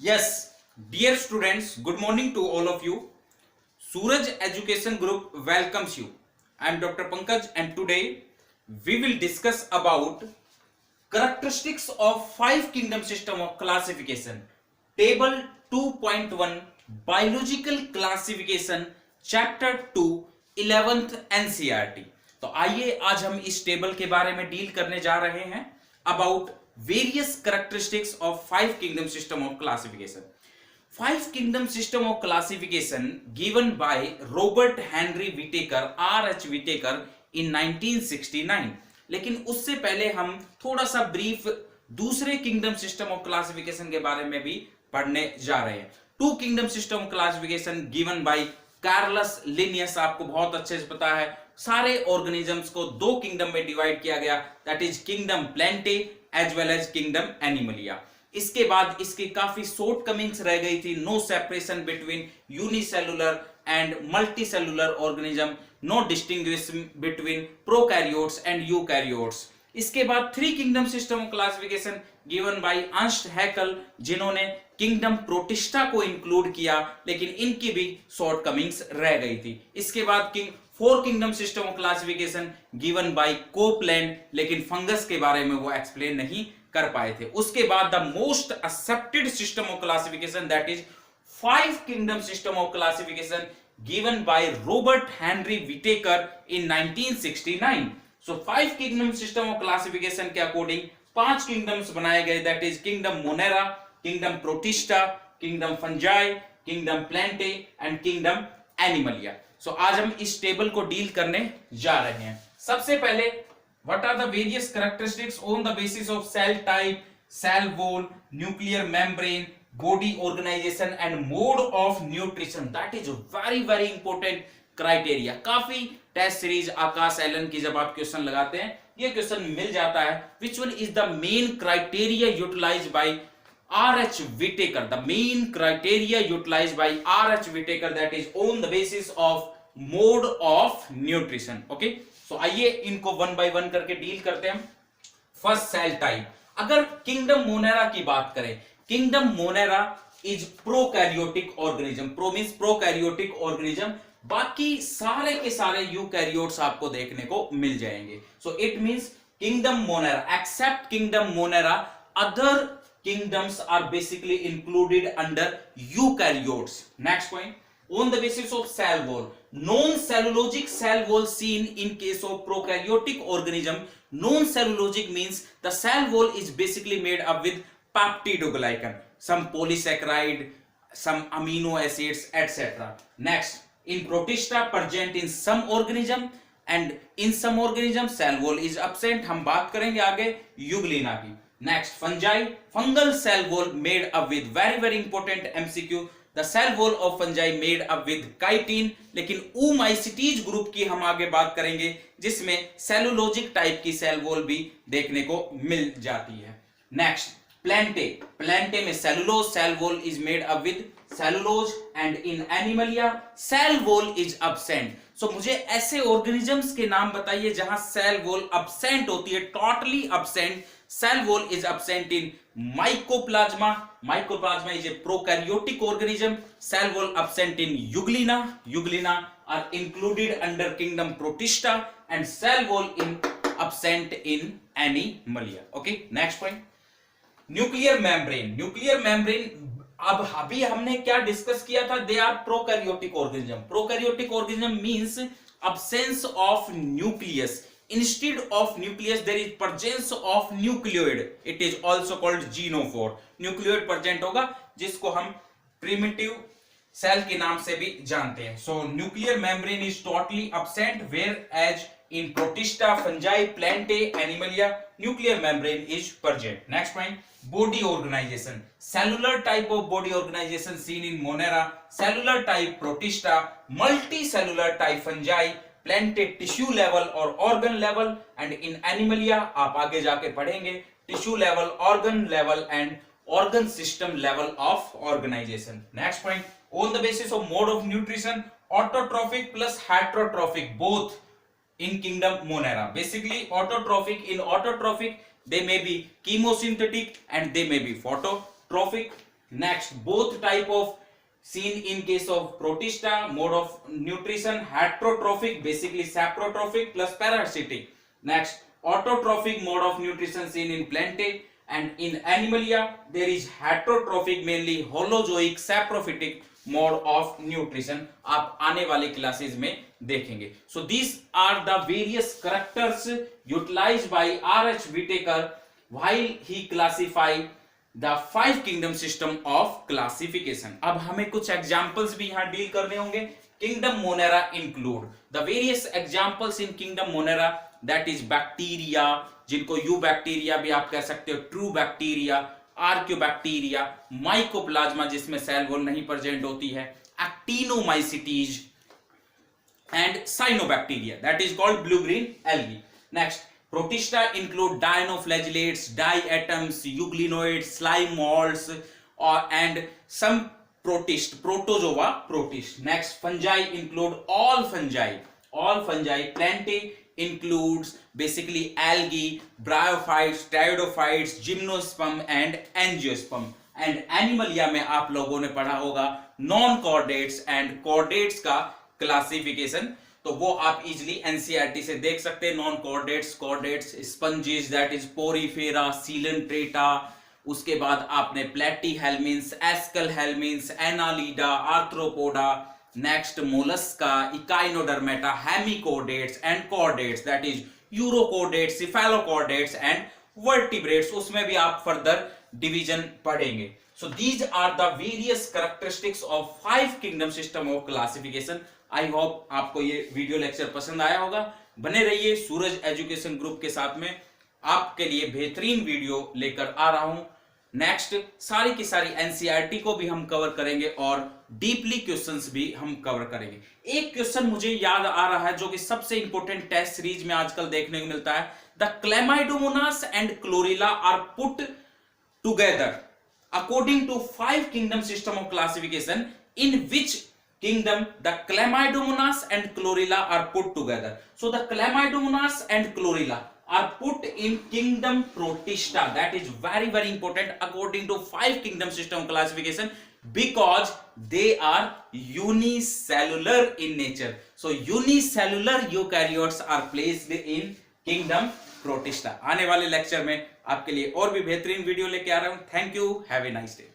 Yes, dear students, good morning to all of you. Suraj Education Group welcomes you. I am Dr. Pankaj and today we will discuss about characteristics of five kingdom system of classification. Table 2.1 Biological Classification Chapter 2 11th NCERT. तो आइए आज हम इस table के बारे में deal करने जा रहे हैं about various characteristics of five kingdom system of classification. Five kingdom system of classification given by Robert Henry Whittaker R.H. Whittaker in 1969. लेकिन उससे पहले हम थोड़ा सा ब्रीफ दूसरे किंगडम सिस्टम ऑफ क्लासिफिकेशन के बारे में भी पढ़ने जा रहे हैं. Two kingdom system classification given by Carolus Linnaeus. आपको बहुत अच्छे से पता है सारे ऑर्गेनिजम्स को दो किंगडम में डिवाइड किया गया, that is kingdom plantae as well as kingdom animalia. इसके बाद इसकी काफी शॉर्ट कमिंग्स रह गई थी. No separation between unicellular and multicellular organism, no distinguishing between prokaryotes and eukaryotes. इसके बाद three kingdom system classification given by Ernst Haeckel, जिन्होंने किंगडम प्रोटिस्टा को इंक्लूड किया, लेकिन इनकी भी शॉर्ट कमिंग्स रह गई थी. इसके बाद four kingdom system of classification given bye Copeland, लेकिन फंगस के बारे में वो एक्सप्लेन नहीं कर पाए थे. उसके बाद the most accepted system of classification that is five kingdom system of classification given by Robert Henry Whittaker in 1969. So five kingdom system of classification के अकॉर्डिंग पांच किंगडम्स बनाए गए, that is kingdom monera, kingdom protista, kingdom fungi, kingdom plantae and kingdom animalia. So आज हम इस table को deal करने जा रहे हैं. सबसे पहले what are the various characteristics on the basis of cell type, cell wall, nuclear membrane, body organization and mode of nutrition. That is very important criteria. काफी टेस्ट सीरीज आकाश एलन की जब आप क्वेश्चन लगाते हैं ये क्वेश्चन मिल जाता है. which one is the main criteria utilized by R.H. Whittaker? The main criteria utilized by R.H. Whittaker, that is on the basis of mode of nutrition. Okay, तो आइए इनको वन बाय वन करके deal करते हैं. First cell type. अगर kingdom Monera की बात करें, kingdom Monera is prokaryotic organism. Pro means prokaryotic organism. बाकी सारे के सारे यूकैरियोट्स आपको देखने को मिल जाएंगे. So it means kingdom Monera except kingdom Monera other kingdoms are basically included under eukaryotes. Next point, on the basis of cell wall, non-cellulosic cell wall seen in case of prokaryotic organism. Non-cellulosic means the cell wall is basically made up with peptidoglycan, some polysaccharide, some amino acids, etc. Next, in protista present in some organism and in some organism cell wall is absent. हम बात करेंगे आगे Euglena की. Next, fungi, fungal cell wall made up with very important MCQ. The cell wall of fungi made up with chitin. लेकिन oomycetes group की हम आगे बात करेंगे जिसमें सेलुलोजिक टाइप की सेल वॉल भी देखने को मिल जाती है. Next, plantae. प्लांटे में cellulose cell wall is made up with cellulose and in animalia cell wall is absent. So मुझे ऐसे ऑर्गेनिजम्स के नाम बताइए जहां सेल वॉल अब्सेंट होती है, totally absent. Cell wall is absent in mycoplasma. Mycoplasma is a prokaryotic organism. Cell wall absent in euglena. Euglena are included under kingdom protista and cell wall absent in animalia. Okay, next point. Nuclear membrane. Nuclear membrane अब अभी हमने क्या discuss किया था? They are prokaryotic organism. Prokaryotic organism means absence of nucleus. Instead of nucleus there is presence of nucleoid. It is also called genophore. Nucleoid present होगा जिसको हम primitive cell के नाम से भी जानते हैं. So nuclear membrane is totally absent, whereas in protista, fungi, plantae, animalia nuclear membrane is present. Next point, body organization. Cellular type of body organization seen in monera, cellular type protista, multicellular type fungi, plantae tissue level और organ level and in animalia आप आगे जाके पढ़ेंगे tissue level, organ level and organ system level of organisation. Next point, on the basis of mode of nutrition, autotrophic plus heterotrophic both in kingdom monera. Basically autotrophic, in autotrophic they may be chemosynthetic and they may be phototrophic. Next, both type of seen in case of protista, mode of nutrition heterotrophic, basically saprotrophic plus parasitic. Next, autotrophic mode of nutrition seen in plantae, and in animalia there is heterotrophic, mainly holozoic saprophytic mode of nutrition. आप आने वाले classes में देखेंगे. So these are the various characters utilized by R.H. Whitaker while he classify the 5 kingdom system of classification. अब हमें कुछ examples भी यहां डील करने होंगे. Kingdom Monera include the various examples in kingdom Monera, that is bacteria, जिनको you bacteria भी आप कह सकते हो, ट्रू बैक्टीरिया, आर्क्योबैक्टीरिया, माइकोप्लाज्मा जिसमें सेल वॉल नहीं प्रेजेंट होती है, actinomycetes and cyanobacteria, that is called blue green algae. Next, Protista include dinoflagellates, diatoms, euglenoids, slime molds, and some protozoa protist. Next, fungi include all fungi. All fungi. Plantae includes basically algae, bryophytes, pteridophytes, gymnosperm and angiosperm. And animalia में आप लोगों ने पढ़ा होगा non chordates and chordates का classification, तो वो आप इजिली एनसीईआरटी से देख सकते हैं. Non chordates, chordates, sponges, that is porifera, coelenterata. उसके बाद आपने platyhelminthes, aschelminthes, annelida, arthropoda. Next, mollusca, echinodermata, hemichordates and chordates, that is urochordates, cephalochordates and vertebrates. उसमें भी आप फर्दर डिवीजन पढ़ेंगे. So these are the various characteristics of 5 kingdom system of classification. I hope आपको ये video lecture पसंद आया होगा. बने रहिए सूरज एजुकेशन ग्रुप के साथ में, आपके लिए बेहतरीन वीडियो लेकर आ रहा हूं. नेक्स्ट, सारी की सारी एनसीईआरटी को भी हम कवर करेंगे और डीपली क्वेश्चंस भी हम कवर करेंगे. एक क्वेश्चन मुझे याद आ रहा है जो कि सबसे इंपॉर्टेंट टेस्ट सीरीज में आजकल देखने को मिलता है. The Chlamydomonas and Chlorella are put together according to 5 kingdom system of classification, in which kingdom the Chlamydomonas and Chlorella are put together. So the Chlamydomonas and Chlorella are put in kingdom Protista. That is very very important according to 5 kingdom system classification, because they are unicellular in nature. So unicellular eukaryotes are placed in kingdom protista. आने वाले lecture में आपके लिए और भी बेहतरीन video लेके आ रहा हूं. Thank you, have a nice day.